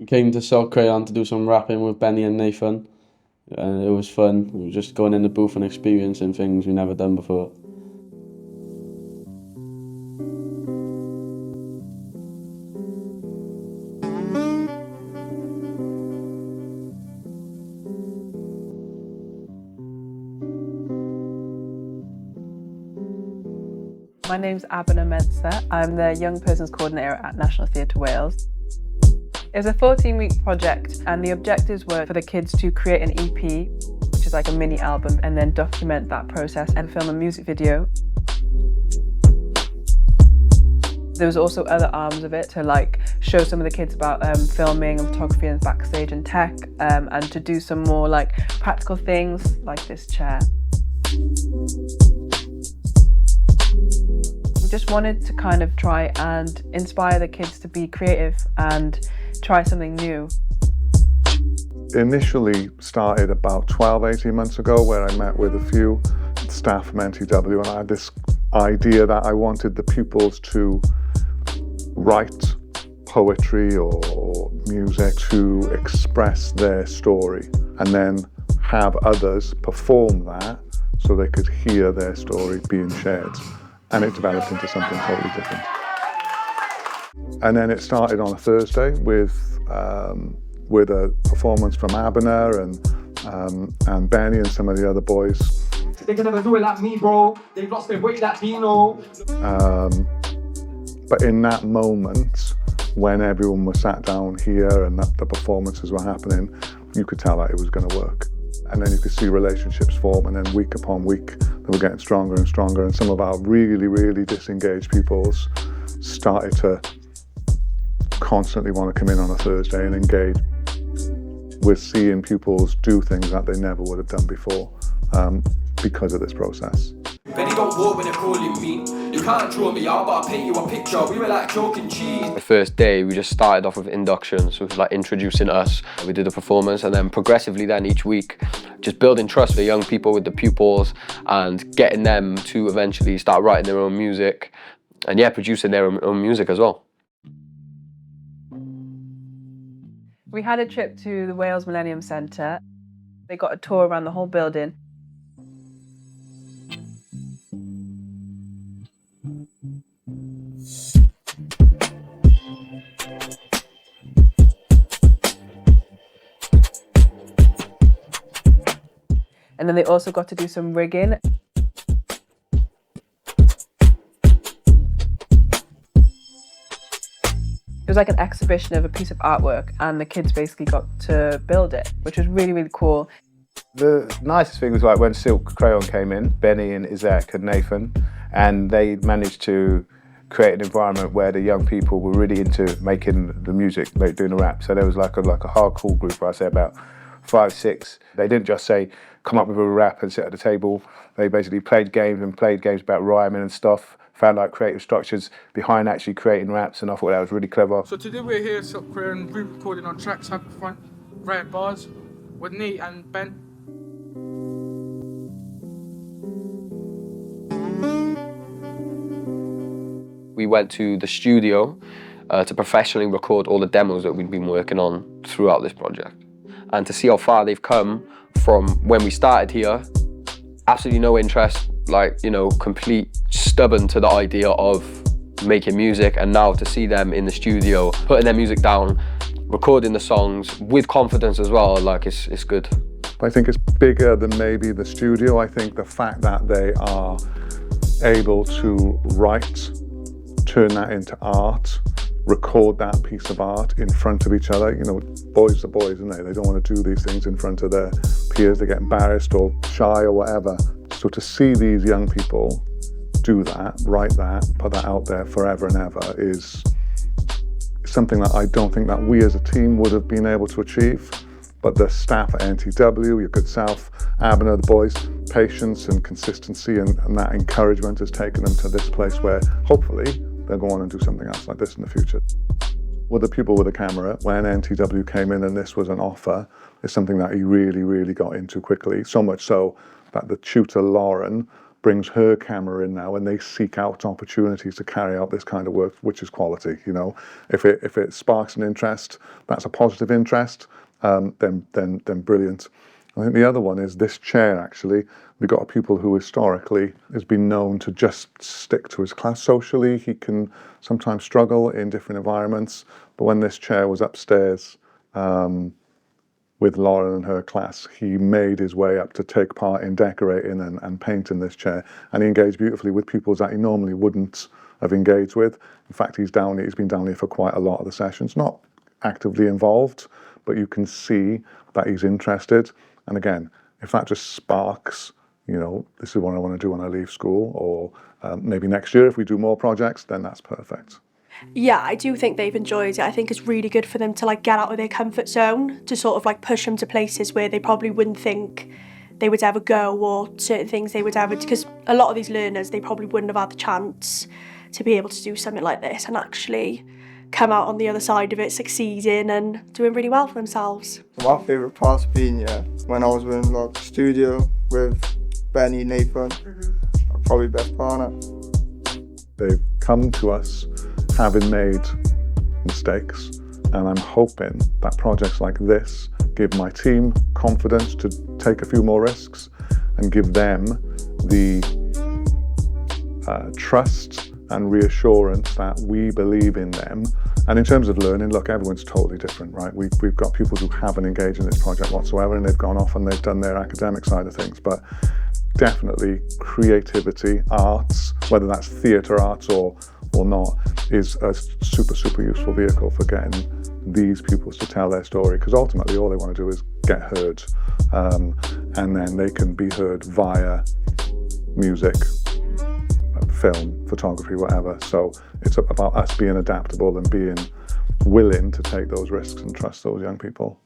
We came to Silk Crayon to do some rapping with Benny and Nathan, and it was fun. We were just going in the booth and experiencing things we never done before. My name's Abena Mensah. I'm the Young Persons Coordinator at National Theatre Wales. It was a 14-week project, and the objectives were for the kids to create an EP, which is like a mini album, and then document that process and film a music video. There was also other arms of it to like show some of the kids about filming and photography and backstage and tech, and to do some more like practical things like this chair. We just wanted to kind of try and inspire the kids to be creative and try something new. Initially started about 12-18 months ago, where I met with a few staff from NTW, and I had this idea that I wanted the pupils to write poetry or music to express their story, and then have others perform that so they could hear their story being shared. And it developed into something totally different. And then it started on a Thursday with a performance from Abena and Benny and some of the other boys. They can never do it like me, bro. They've lost their weight like Dino. But in that moment, when everyone was sat down here and the performances were happening, you could tell that it was going to work. And then you could see relationships form, and then week upon week, they were getting stronger and stronger. And some of our really, really disengaged pupils started to constantly want to come in on a Thursday and engage. We're seeing pupils do things that they never would have done before because of this process. Benny don't walk when they're calling me. You can't draw me out, but I'll paint you a picture. We were like chalk and cheese. The first day, we just started off with inductions, so it was like introducing us. We did a performance, and then progressively then each week, just building trust with young people, with the pupils, and getting them to eventually start writing their own music, and yeah, producing their own music as well. We had a trip to the Wales Millennium Centre. They got a tour around the whole building. And then they also got to do some rigging. It was like an exhibition of a piece of artwork, and the kids basically got to build it, which was really, really cool. The nicest thing was like when Silk Crayon came in, Benny and Isaac and Nathan, and they managed to create an environment where the young people were really into making the music, like doing the rap. So there was like a hardcore group, I'd say about 5, 6. They didn't just say, come up with a rap and sit at the table. They basically played games about rhyming and stuff, found like creative structures behind actually creating raps, and I thought that was really clever. So today we're here at Silk Crayon, re-recording on tracks, Happy Front, writing bars with Nate and Ben. We went to the studio to professionally record all the demos that we'd been working on throughout this project. And to see how far they've come from when we started here, absolutely no interest, like, you know, complete stubborn to the idea of making music, and now to see them in the studio, putting their music down, recording the songs with confidence as well, like it's good. I think it's bigger than maybe the studio. I think the fact that they are able to write, turn that into art, record that piece of art in front of each other. You know, boys are boys, isn't they? They don't want to do these things in front of their peers. They get embarrassed or shy or whatever. So to see these young people do that, write that, put that out there forever and ever is something that I don't think that we as a team would have been able to achieve. But the staff at NTW, your good self, Abena, the boys, patience and consistency and that encouragement has taken them to this place where hopefully they'll go on and do something else like this in the future. With a pupil with a camera, when NTW came in and this was an offer, is something that he really, really got into quickly. So much so that the tutor, Lauren, brings her camera in now and they seek out opportunities to carry out this kind of work, which is quality. You know, if it sparks an interest, that's a positive interest, then brilliant. I think the other one is this chair, actually. We've got a pupil who historically has been known to just stick to his class socially. He can sometimes struggle in different environments, but when this chair was upstairs with Lauren and her class, he made his way up to take part in decorating and painting this chair, and he engaged beautifully with pupils that he normally wouldn't have engaged with. In fact, he's been down here for quite a lot of the sessions, not actively involved, but you can see that he's interested. And again, if that just sparks, you know, this is what I want to do when I leave school, or maybe next year if we do more projects, then that's perfect. Yeah, I do think they've enjoyed it. I think it's really good for them to like get out of their comfort zone, to sort of like push them to places where they probably wouldn't think they would ever go, or certain things they would ever, because a lot of these learners, they probably wouldn't have had the chance to be able to do something like this and actually come out on the other side of it succeeding and doing really well for themselves. My favourite part's been when I was in like the studio with Benny, Nathan, probably best partner. They've come to us having made mistakes, and I'm hoping that projects like this give my team confidence to take a few more risks and give them the trust and reassurance that we believe in them. And in terms of learning, look, everyone's totally different, right? We've got pupils who haven't engaged in this project whatsoever, and they've gone off and they've done their academic side of things. But definitely creativity, arts, whether that's theatre arts or not, is a super useful vehicle for getting these pupils to tell their story, because ultimately all they want to do is get heard, and then they can be heard via music, film, photography, whatever. So it's about us being adaptable and being willing to take those risks and trust those young people.